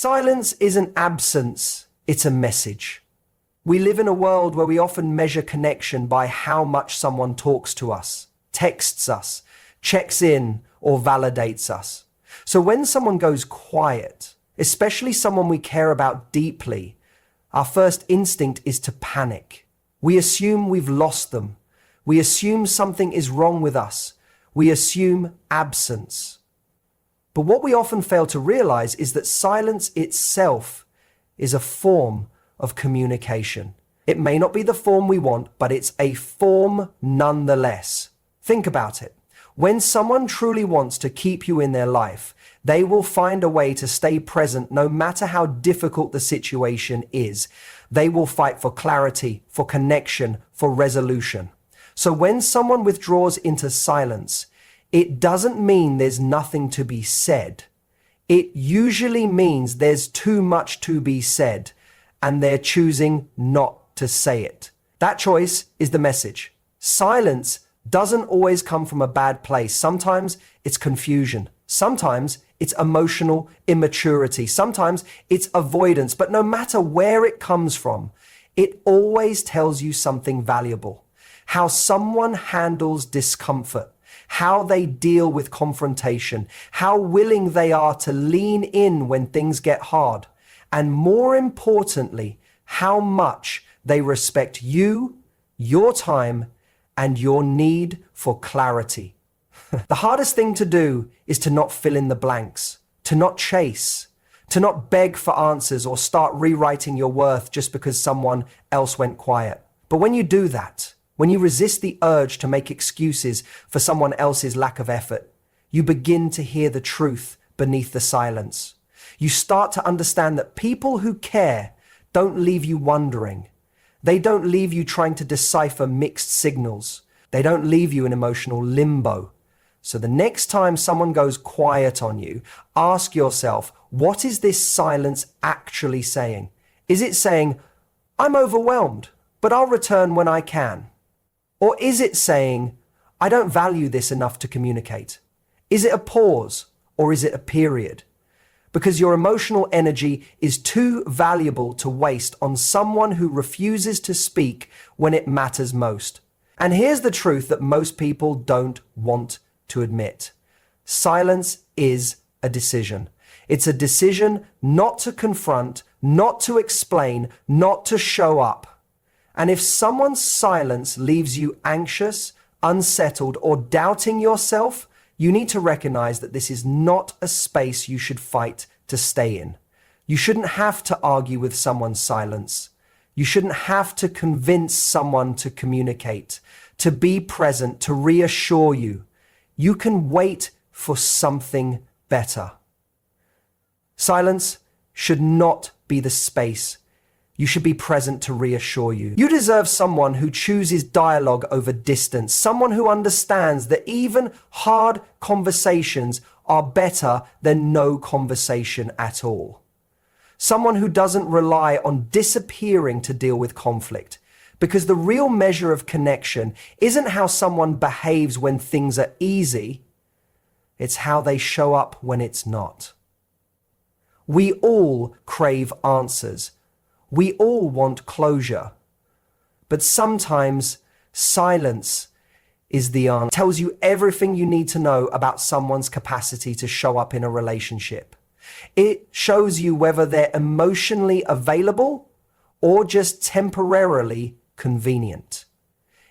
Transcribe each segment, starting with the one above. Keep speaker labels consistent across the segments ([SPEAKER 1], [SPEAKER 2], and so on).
[SPEAKER 1] Silence isn't absence, it's a message. We live in a world where we often measure connection by how much someone talks to us, texts us, checks in, or validates us. So when someone goes quiet, especially someone we care about deeply, our first instinct is to panic. We assume we've lost them. We assume something is wrong with us. We assume absence. But what we often fail to realize is that silence itself is a form of communication. It may not be the form we want, but it's a form nonetheless. Think about it. When someone truly wants to keep you in their life, they will find a way to stay present no matter how difficult the situation is. They will fight for clarity, for connection, for resolution. So when someone withdraws into silence, it doesn't mean there's nothing to be said. It usually means there's too much to be said, and they're choosing not to say it. That choice is the message. Silence doesn't always come from a bad place. Sometimes it's confusion. Sometimes it's emotional immaturity. Sometimes it's avoidance. But no matter where it comes from, it always tells you something valuable. How someone handles discomfort, how they deal with confrontation, how willing they are to lean in when things get hard, and more importantly, how much they respect you, your time, and your need for clarity. The hardest thing to do is to not fill in the blanks, to not chase, to not beg for answers or start rewriting your worth just because someone else went quiet. But when you do that, when you resist the urge to make excuses for someone else's lack of effort, you begin to hear the truth beneath the silence. You start to understand that people who care don't leave you wondering. They don't leave you trying to decipher mixed signals. They don't leave you in emotional limbo. So the next time someone goes quiet on you, ask yourself, what is this silence actually saying? Is it saying, I'm overwhelmed, but I'll return when I can? Or is it saying, I don't value this enough to communicate? Is it a pause or is it a period? Because your emotional energy is too valuable to waste on someone who refuses to speak when it matters most. And here's the truth that most people don't want to admit. Silence is a decision. It's a decision not to confront, not to explain, not to show up. And if someone's silence leaves you anxious, unsettled, or doubting yourself, you need to recognize that this is not a space you should fight to stay in. You shouldn't have to argue with someone's silence. You shouldn't have to convince someone to communicate, to be present, to reassure you. You can wait for something better. Silence should not be the space. You should be present to reassure you. You deserve someone who chooses dialogue over distance, someone who understands that even hard conversations are better than no conversation at all. Someone who doesn't rely on disappearing to deal with conflict, because the real measure of connection isn't how someone behaves when things are easy, it's how they show up when it's not. We all crave answers. We all want closure, but sometimes silence is the answer. It tells you everything you need to know about someone's capacity to show up in a relationship. It shows you whether they're emotionally available or just temporarily convenient.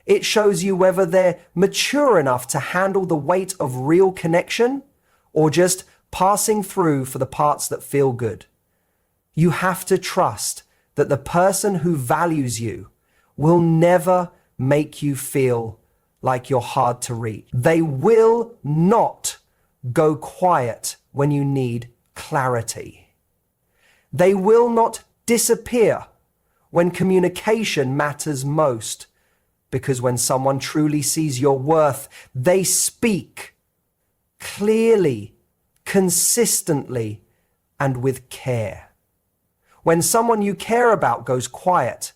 [SPEAKER 1] It shows you whether they're mature enough to handle the weight of real connection or just passing through for the parts that feel good. You have to trust that the person who values you will never make you feel like you're hard to reach. They will not go quiet when you need clarity. They will not disappear when communication matters most, because when someone truly sees your worth, they speak clearly, consistently, and with care. When someone you care about goes quiet,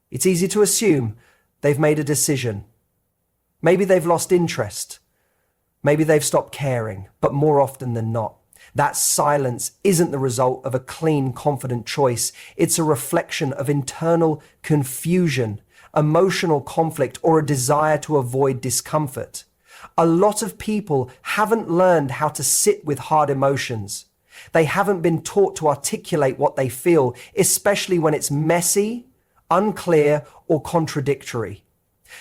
[SPEAKER 1] it's easy to assume they've made a decision. Maybe they've lost interest. Maybe they've stopped caring, but more often than not, That silence isn't the result of a clean, confident choice. It's a reflection of internal confusion, emotional conflict, or a desire to avoid discomfort. A lot of people haven't learned how to sit with hard emotions. They haven't been taught to articulate what they feel, especially when it's messy, unclear, or contradictory.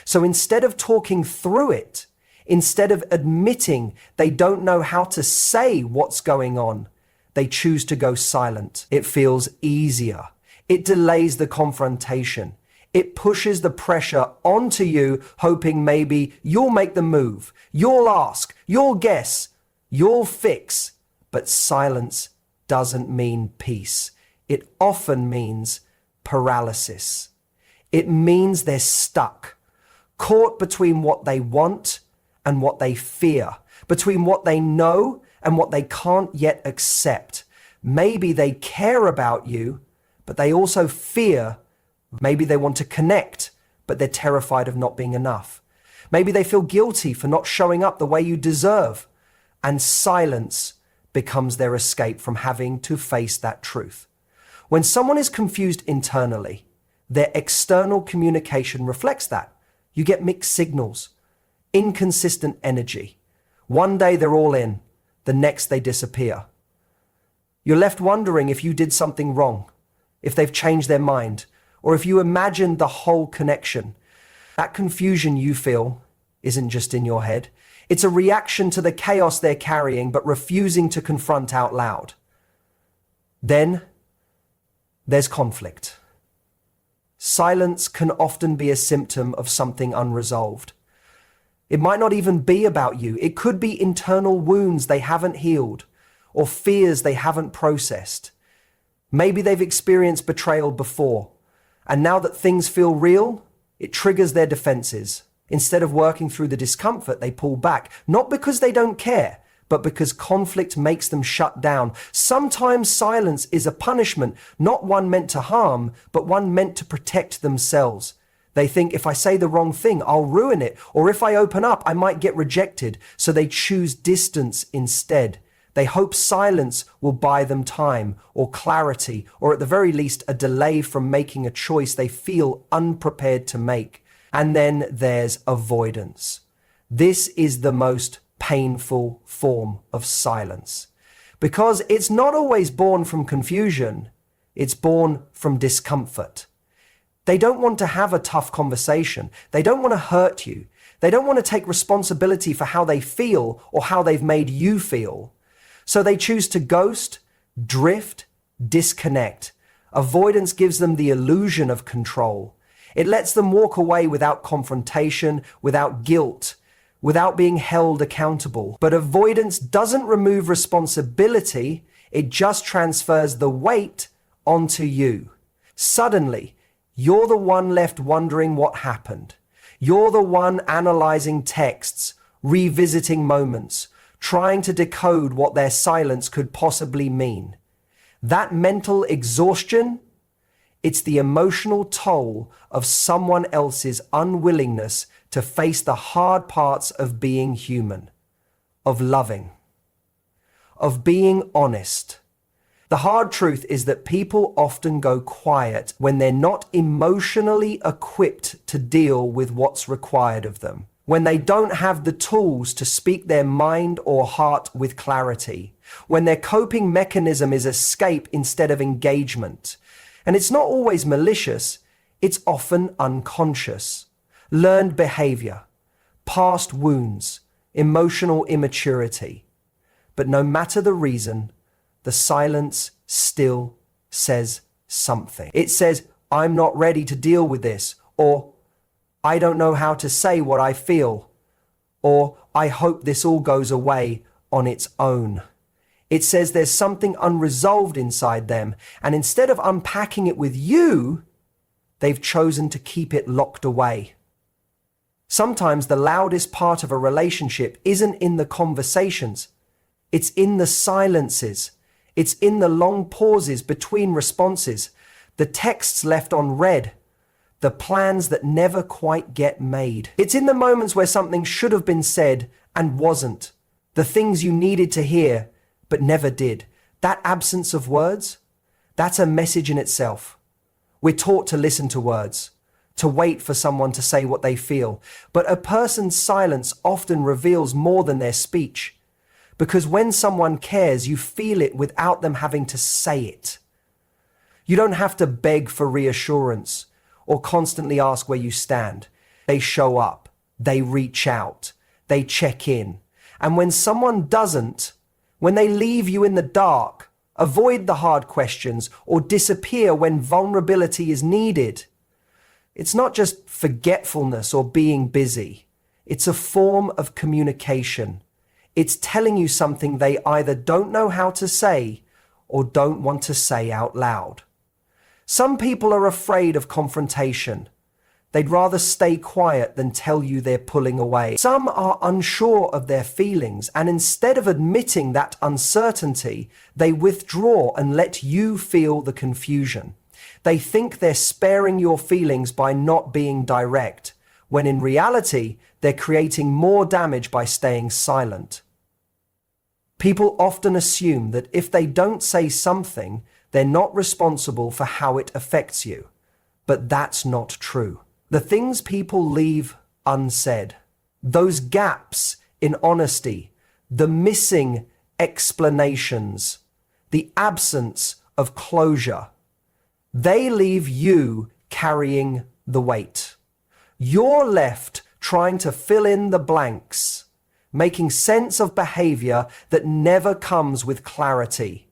[SPEAKER 1] So instead of talking through it, instead of admitting they don't know how to say what's going on, they choose to go silent. It feels easier. It delays the confrontation. It pushes the pressure onto you, hoping maybe you'll make the move, you'll ask, you'll guess, you'll fix. But silence doesn't mean peace. It often means paralysis. It means they're stuck, caught between what they want and what they fear, between what they know and what they can't yet accept. Maybe they care about you, but they also fear. Maybe they want to connect, but they're terrified of not being enough. Maybe they feel guilty for not showing up the way you deserve. And silence becomes their escape from having to face that truth. When someone is confused internally, their external communication reflects that. You get mixed signals, inconsistent energy. One day they're all in, the next they disappear. You're left wondering if you did something wrong, if they've changed their mind, or if you imagined the whole connection. That confusion you feel isn't just in your head. It's a reaction to the chaos they're carrying but refusing to confront out loud. Then there's conflict. Silence can often be a symptom of something unresolved. It might not even be about you. It could be internal wounds they haven't healed or fears they haven't processed. Maybe they've experienced betrayal before, and now that things feel real, it triggers their defenses. Instead of working through the discomfort, they pull back, not because they don't care, but because conflict makes them shut down. Sometimes silence is a punishment, not one meant to harm, but one meant to protect themselves. They think if I say the wrong thing, I'll ruin it, or if I open up, I might get rejected, so they choose distance instead. They hope silence will buy them time or clarity, or at the very least, a delay from making a choice they feel unprepared to make. And then there's avoidance. This is the most painful form of silence because it's not always born from confusion. It's born from discomfort. They don't want to have a tough conversation. They don't want to hurt you. They don't want to take responsibility for how they feel or how they've made you feel. So they choose to ghost, drift, disconnect. Avoidance gives them the illusion of control. It lets them walk away without confrontation, without guilt, without being held accountable. But avoidance doesn't remove responsibility. It just transfers the weight onto you. Suddenly, you're the one left wondering what happened. You're the one analyzing texts, revisiting moments, trying to decode what their silence could possibly mean. That mental exhaustion, it's the emotional toll of someone else's unwillingness to face the hard parts of being human, of loving, of being honest. The hard truth is that people often go quiet when they're not emotionally equipped to deal with what's required of them, when they don't have the tools to speak their mind or heart with clarity, when their coping mechanism is escape instead of engagement. And it's not always malicious, it's often unconscious. Learned behavior, past wounds, emotional immaturity. But no matter the reason, the silence still says something. It says, I'm not ready to deal with this, or I don't know how to say what I feel, or I hope this all goes away on its own. It says there's something unresolved inside them, and instead of unpacking it with you, they've chosen to keep it locked away. Sometimes the loudest part of a relationship isn't in the conversations. It's in the silences. It's in the long pauses between responses, the texts left unread, the plans that never quite get made. It's in the moments where something should have been said and wasn't, the things you needed to hear but never did. That absence of words, that's a message in itself. We're taught to listen to words, to wait for someone to say what they feel. But a person's silence often reveals more than their speech. Because when someone cares, you feel it without them having to say it. You don't have to beg for reassurance or constantly ask where you stand. They show up, they reach out, they check in. And when someone doesn't, when they leave you in the dark, avoid the hard questions, or disappear when vulnerability is needed, it's not just forgetfulness or being busy. It's a form of communication. It's telling you something they either don't know how to say or don't want to say out loud. Some people are afraid of confrontation. They'd rather stay quiet than tell you they're pulling away. Some are unsure of their feelings, and instead of admitting that uncertainty, they withdraw and let you feel the confusion. They think they're sparing your feelings by not being direct, when in reality, they're creating more damage by staying silent. People often assume that if they don't say something, they're not responsible for how it affects you. But that's not true. The things people leave unsaid, those gaps in honesty, the missing explanations, the absence of closure, they leave you carrying the weight. You're left trying to fill in the blanks, making sense of behavior that never comes with clarity.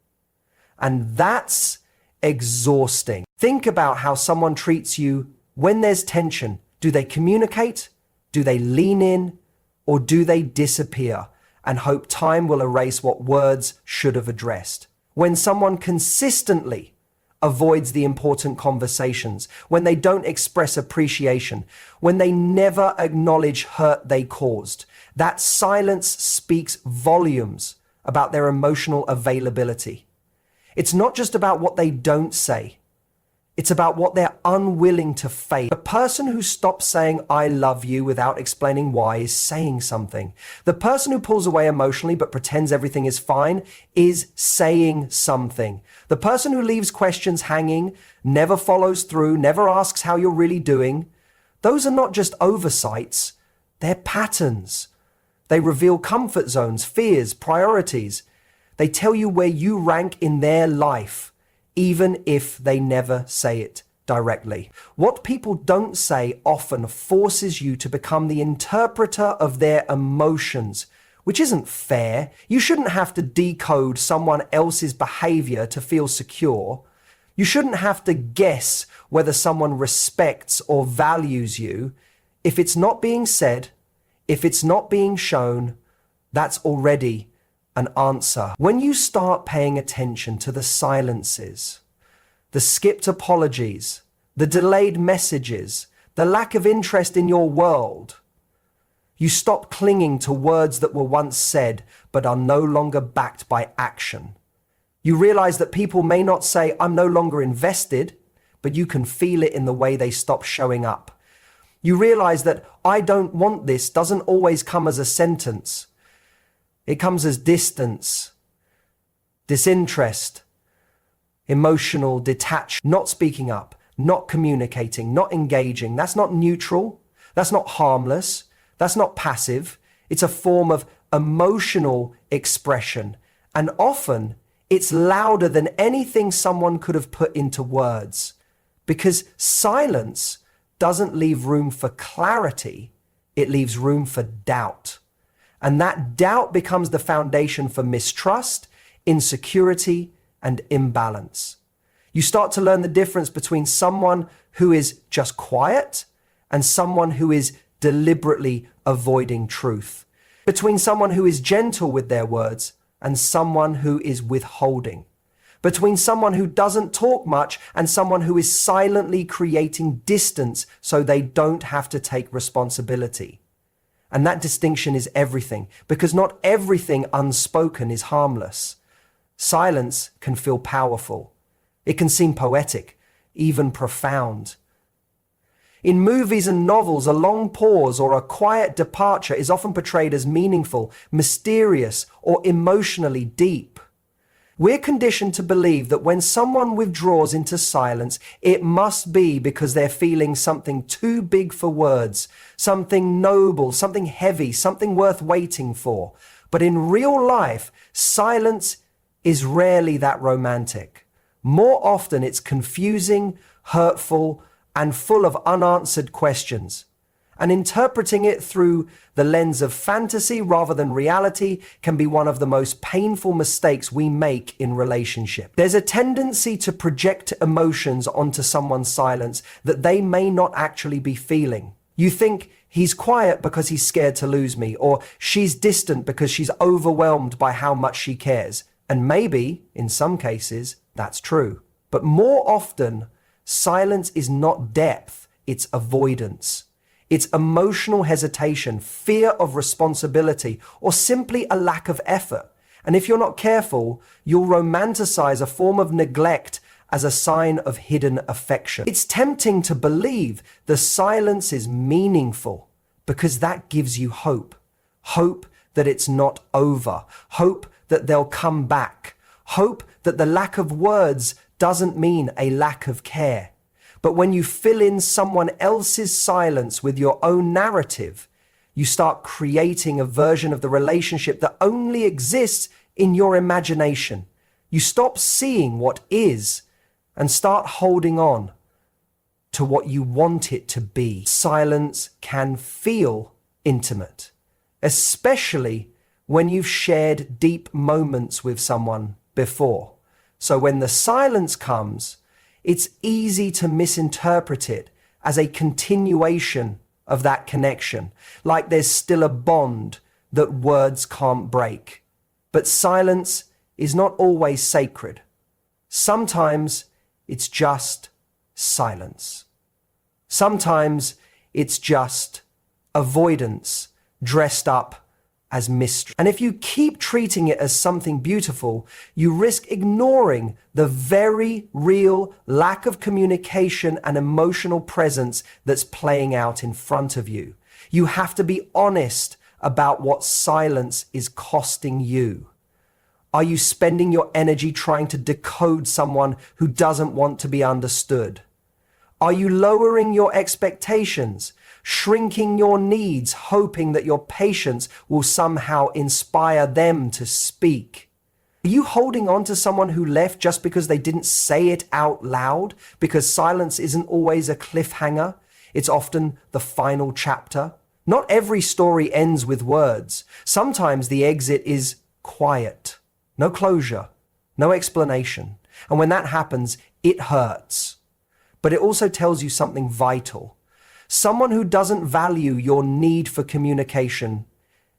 [SPEAKER 1] And that's exhausting. Think about how someone treats you when there's tension. Do they communicate? Do they lean in? Or do they disappear and hope time will erase what words should have addressed? When someone consistently avoids the important conversations, when they don't express appreciation, when they never acknowledge hurt they caused, that silence speaks volumes about their emotional availability. It's not just about what they don't say. It's about what they're unwilling to face. The person who stops saying, "I love you" without explaining why is saying something. The person who pulls away emotionally but pretends everything is fine is saying something. The person who leaves questions hanging, never follows through, never asks how you're really doing, those are not just oversights, they're patterns. They reveal comfort zones, fears, priorities. They tell you where you rank in their life, even if they never say it directly. What people don't say often forces you to become the interpreter of their emotions, which isn't fair. You shouldn't have to decode someone else's behavior to feel secure. You shouldn't have to guess whether someone respects or values you. If it's not being said, if it's not being shown, that's already an answer. When you start paying attention to the silences, the skipped apologies, the delayed messages, the lack of interest in your world, you stop clinging to words that were once said but are no longer backed by action. You realize that people may not say, "I'm no longer invested," but you can feel it in the way they stop showing up. You realize that "I don't want this" doesn't always come as a sentence. It comes as distance, disinterest, emotional detachment, not speaking up, not communicating, not engaging. That's not neutral. That's not harmless. That's not passive. It's a form of emotional expression. And often it's louder than anything someone could have put into words, because silence doesn't leave room for clarity. It leaves room for doubt. And that doubt becomes the foundation for mistrust, insecurity, and imbalance. You start to learn the difference between someone who is just quiet and someone who is deliberately avoiding truth, between someone who is gentle with their words and someone who is withholding, between someone who doesn't talk much and someone who is silently creating distance so they don't have to take responsibility. And that distinction is everything, because not everything unspoken is harmless. Silence can feel powerful. It can seem poetic, even profound. In movies and novels, a long pause or a quiet departure is often portrayed as meaningful, mysterious, or emotionally deep. We're conditioned to believe that when someone withdraws into silence, it must be because they're feeling something too big for words, something noble, something heavy, something worth waiting for. But in real life, silence is rarely that romantic. More often, it's confusing, hurtful, and full of unanswered questions. And interpreting it through the lens of fantasy rather than reality can be one of the most painful mistakes we make in relationship. There's a tendency to project emotions onto someone's silence that they may not actually be feeling. You think he's quiet because he's scared to lose me, or she's distant because she's overwhelmed by how much she cares. And maybe, in some cases, that's true. But more often, silence is not depth, it's avoidance. It's emotional hesitation, fear of responsibility, or simply a lack of effort. And if you're not careful, you'll romanticize a form of neglect as a sign of hidden affection. It's tempting to believe the silence is meaningful because that gives you hope. Hope that it's not over. Hope that they'll come back. Hope that the lack of words doesn't mean a lack of care. But when you fill in someone else's silence with your own narrative, you start creating a version of the relationship that only exists in your imagination. You stop seeing what is and start holding on to what you want it to be. Silence can feel intimate, especially when you've shared deep moments with someone before. So when the silence comes, it's easy to misinterpret it as a continuation of that connection, like there's still a bond that words can't break. But silence is not always sacred. Sometimes it's just silence. Sometimes it's just avoidance dressed up as mystery. And if you keep treating it as something beautiful, you risk ignoring the very real lack of communication and emotional presence that's playing out in front of you. You have to be honest about what silence is costing you. Are you spending your energy trying to decode someone who doesn't want to be understood? Are you lowering your expectations, shrinking your needs, hoping that your patience will somehow inspire them to speak? Are you holding on to someone who left just because they didn't say it out loud? Because silence isn't always a cliffhanger. It's often the final chapter. Not every story ends with words. Sometimes the exit is quiet. No closure, no explanation. And when that happens, it hurts. But it also tells you something vital. Someone who doesn't value your need for communication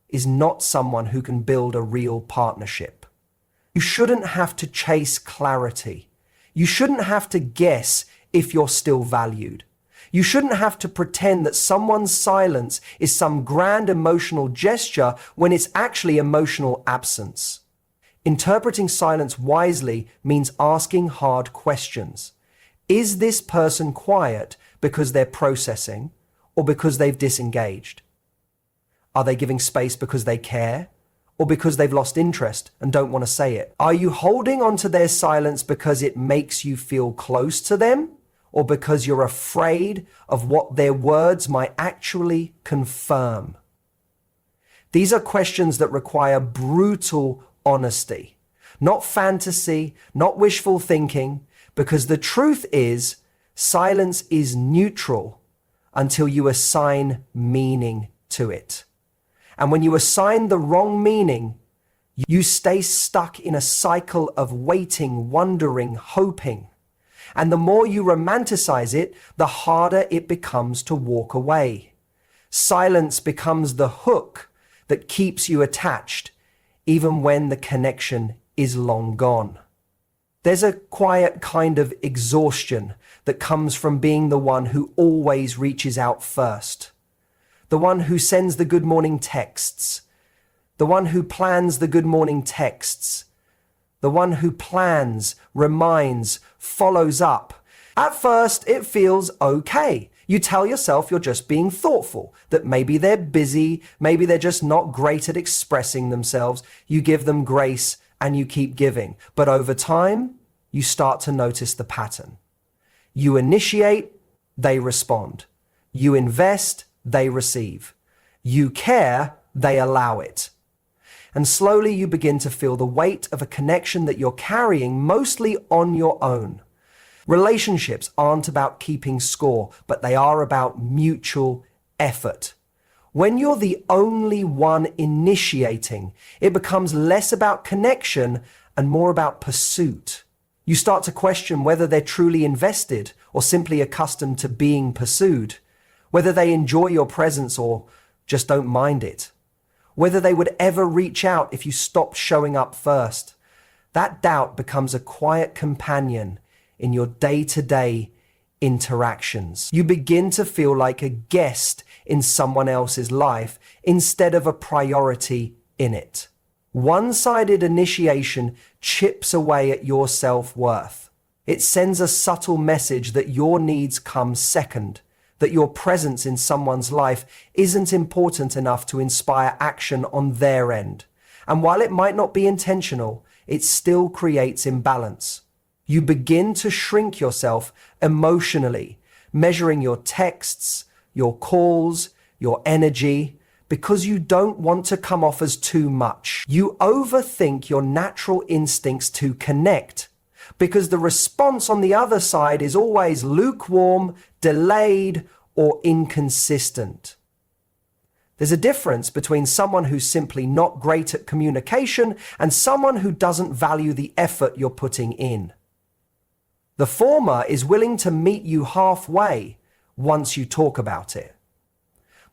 [SPEAKER 1] is not someone who can build a real partnership. You shouldn't have to chase clarity. You shouldn't have to guess if you're still valued. You shouldn't have to pretend that someone's silence is some grand emotional gesture when it's actually emotional absence. Interpreting silence wisely means asking hard questions. Is this person quiet because they're processing or because they've disengaged? Are they giving space because they care or because they've lost interest and don't want to say it? Are you holding on to their silence because it makes you feel close to them or because you're afraid of what their words might actually confirm? These are questions that require brutal honesty, not fantasy, not wishful thinking, because the truth is, silence is neutral until you assign meaning to it. And when you assign the wrong meaning, you stay stuck in a cycle of waiting, wondering, hoping. And the more you romanticize it, the harder it becomes to walk away. Silence becomes the hook that keeps you attached, even when the connection is long gone. There's a quiet kind of exhaustion that comes from being the one who always reaches out first, the one who sends the good morning texts, the one who plans the good morning texts, the one who plans, reminds, follows up. At first, it feels okay. You tell yourself you're just being thoughtful, that maybe they're busy, maybe they're just not great at expressing themselves. You give them grace and you keep giving. But over time, you start to notice the pattern. You initiate, they respond. You invest, they receive. You care, they allow it. And slowly you begin to feel the weight of a connection that you're carrying mostly on your own. Relationships aren't about keeping score, but they are about mutual effort. When you're the only one initiating, it becomes less about connection and more about pursuit. You start to question whether they're truly invested or simply accustomed to being pursued, whether they enjoy your presence or just don't mind it, whether they would ever reach out if you stopped showing up first. That doubt becomes a quiet companion in your day-to-day interactions. You begin to feel like a guest in someone else's life instead of a priority in it. One-sided initiation chips away at your self-worth. It sends a subtle message that your needs come second, that your presence in someone's life isn't important enough to inspire action on their end. And while it might not be intentional, it still creates imbalance. You begin to shrink yourself emotionally, measuring your texts, your calls, your energy, because you don't want to come off as too much. You overthink your natural instincts to connect, because the response on the other side is always lukewarm, delayed, or inconsistent. There's a difference between someone who's simply not great at communication and someone who doesn't value the effort you're putting in. The former is willing to meet you halfway once you talk about it.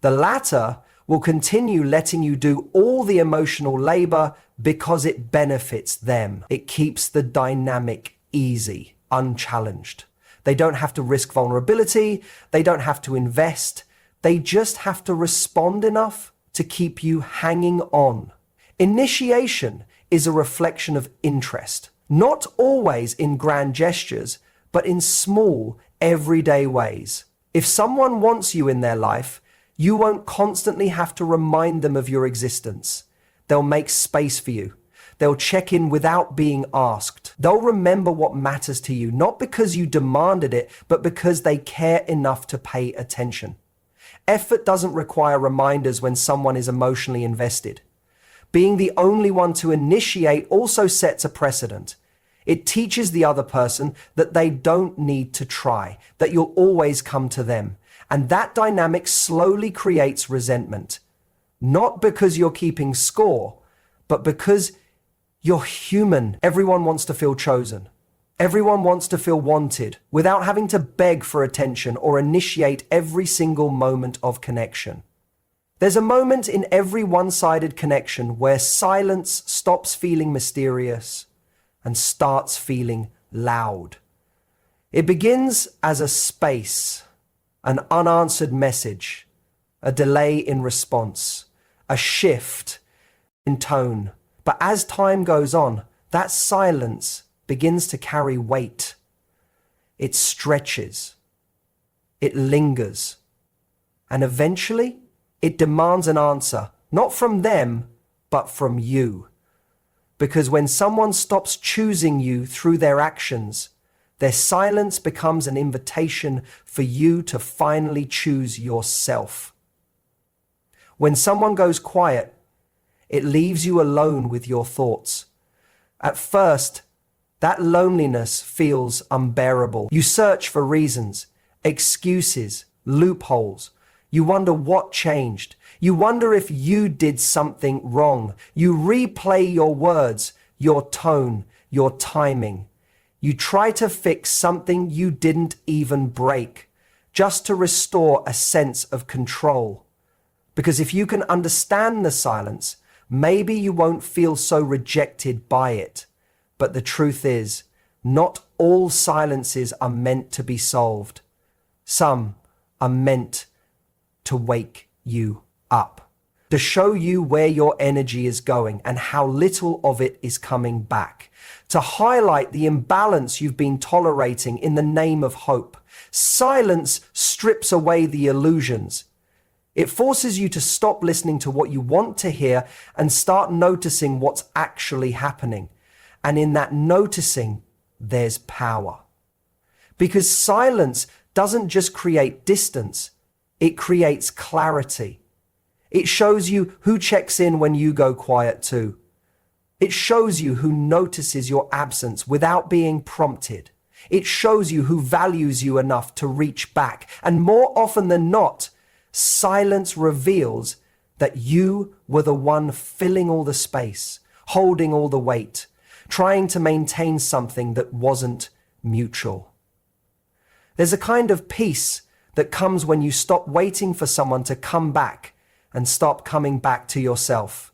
[SPEAKER 1] The latter will continue letting you do all the emotional labor because it benefits them. It keeps the dynamic easy, unchallenged. They don't have to risk vulnerability. They don't have to invest. They just have to respond enough to keep you hanging on. Initiation is a reflection of interest, not always in grand gestures, but in small, everyday ways. If someone wants you in their life, you won't constantly have to remind them of your existence. They'll make space for you. They'll check in without being asked. They'll remember what matters to you, not because you demanded it, but because they care enough to pay attention. Effort doesn't require reminders when someone is emotionally invested. Being the only one to initiate also sets a precedent. It teaches the other person that they don't need to try, that you'll always come to them. And that dynamic slowly creates resentment. Not because you're keeping score, but because you're human. Everyone wants to feel chosen. Everyone wants to feel wanted without having to beg for attention or initiate every single moment of connection. There's a moment in every one-sided connection where silence stops feeling mysterious and starts feeling loud. It begins as a space, an unanswered message, a delay in response, a shift in tone. But as time goes on, that silence begins to carry weight. It stretches. It lingers. And eventually, it demands an answer, not from them, but from you. Because when someone stops choosing you through their actions, their silence becomes an invitation for you to finally choose yourself. When someone goes quiet, it leaves you alone with your thoughts. At first, that loneliness feels unbearable. You search for reasons, excuses, loopholes. You wonder what changed. You wonder if you did something wrong. You replay your words, your tone, your timing. You try to fix something you didn't even break, just to restore a sense of control. Because if you can understand the silence, maybe you won't feel so rejected by it. But the truth is, not all silences are meant to be solved. Some are meant to wake you up, to show you where your energy is going and how little of it is coming back, to highlight the imbalance you've been tolerating in the name of hope. Silence strips away the illusions. It forces you to stop listening to what you want to hear and start noticing what's actually happening. And in that noticing, there's power. Because silence doesn't just create distance, it creates clarity. It shows you who checks in when you go quiet too. It shows you who notices your absence without being prompted. It shows you who values you enough to reach back. And more often than not, silence reveals that you were the one filling all the space, holding all the weight, trying to maintain something that wasn't mutual. There's a kind of peace that comes when you stop waiting for someone to come back and stop coming back to yourself.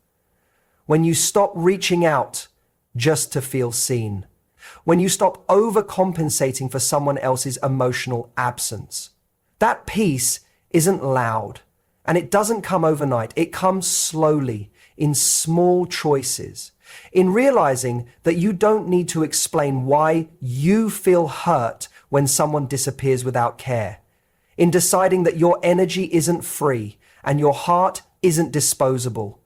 [SPEAKER 1] When you stop reaching out just to feel seen. When you stop overcompensating for someone else's emotional absence. That peace isn't loud, and it doesn't come overnight. It comes slowly, in small choices, in realizing that you don't need to explain why you feel hurt when someone disappears without care, in deciding that your energy isn't free and your heart isn't disposable,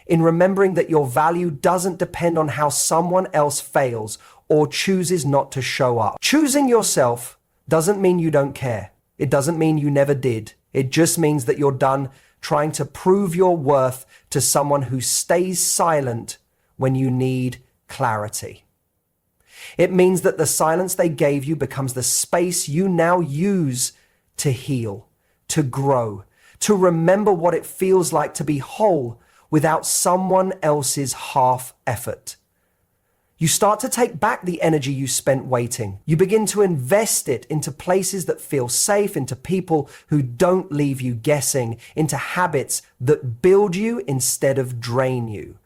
[SPEAKER 1] in remembering that your value doesn't depend on how someone else fails or chooses not to show up. Choosing yourself doesn't mean you don't care. It doesn't mean you never did. It just means that you're done trying to prove your worth to someone who stays silent when you need clarity. It means that the silence they gave you becomes the space you now use to heal, to grow, to remember what it feels like to be whole without someone else's half effort. You start to take back the energy you spent waiting. You begin to invest it into places that feel safe, into people who don't leave you guessing, into habits that build you instead of drain you.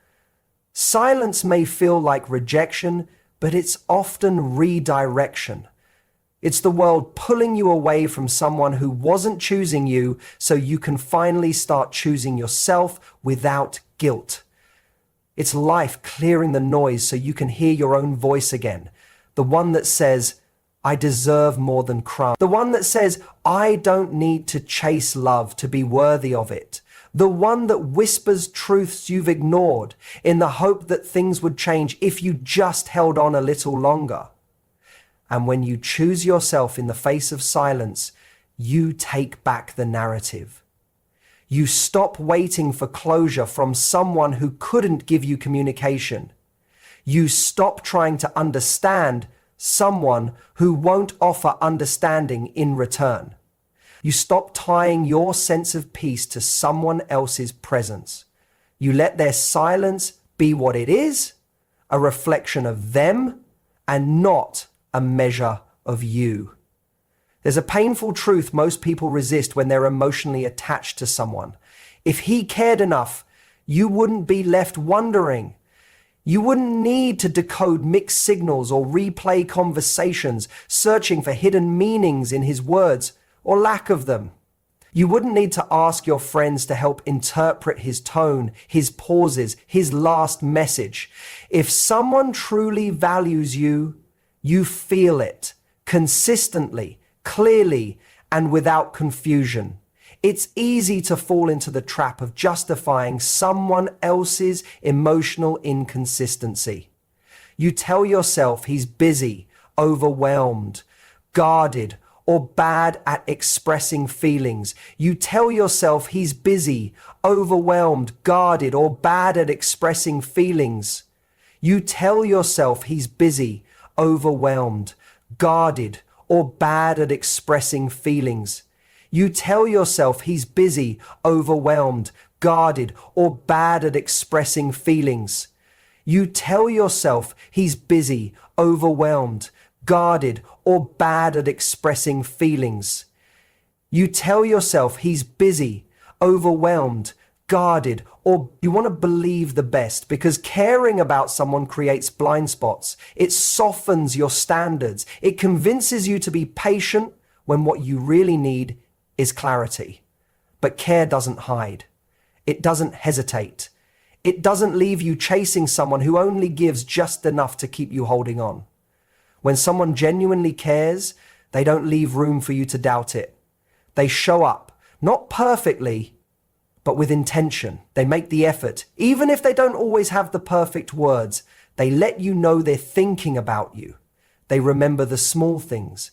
[SPEAKER 1] Silence may feel like rejection, but it's often redirection. It's the world pulling you away from someone who wasn't choosing you so you can finally start choosing yourself without guilt. It's life clearing the noise so you can hear your own voice again. The one that says, I deserve more than crumbs. The one that says, I don't need to chase love to be worthy of it. The one that whispers truths you've ignored in the hope that things would change if you just held on a little longer. And when you choose yourself in the face of silence, you take back the narrative. You stop waiting for closure from someone who couldn't give you communication. You stop trying to understand someone who won't offer understanding in return. You stop tying your sense of peace to someone else's presence. You let their silence be what it is, a reflection of them, and not a measure of you. There's a painful truth most people resist when they're emotionally attached to someone. If he cared enough, you wouldn't be left wondering. You wouldn't need to decode mixed signals or replay conversations, searching for hidden meanings in his words or lack of them. You wouldn't need to ask your friends to help interpret his tone, his pauses, his last message. If someone truly values you, you feel it consistently, clearly, and without confusion. It's easy to fall into the trap of justifying someone else's emotional inconsistency. You tell yourself he's busy, overwhelmed, guarded, or bad at expressing feelings. You tell yourself he's busy, overwhelmed, guarded, or bad at expressing feelings. You tell yourself he's busy, overwhelmed, guarded, or bad at expressing feelings. You tell yourself he's busy, overwhelmed, guarded, or bad at expressing feelings. You tell yourself he's busy, overwhelmed, guarded, or bad at expressing feelings. You tell yourself he's busy, overwhelmed, guarded, or you want to believe the best because caring about someone creates blind spots. It softens your standards. It convinces you to be patient when what you really need is clarity. But care doesn't hide. It doesn't hesitate. It doesn't leave you chasing someone who only gives just enough to keep you holding on. When someone genuinely cares, they don't leave room for you to doubt it. They show up, not perfectly, but with intention. They make the effort. Even if they don't always have the perfect words, They let you know they're thinking about you. They remember the small things,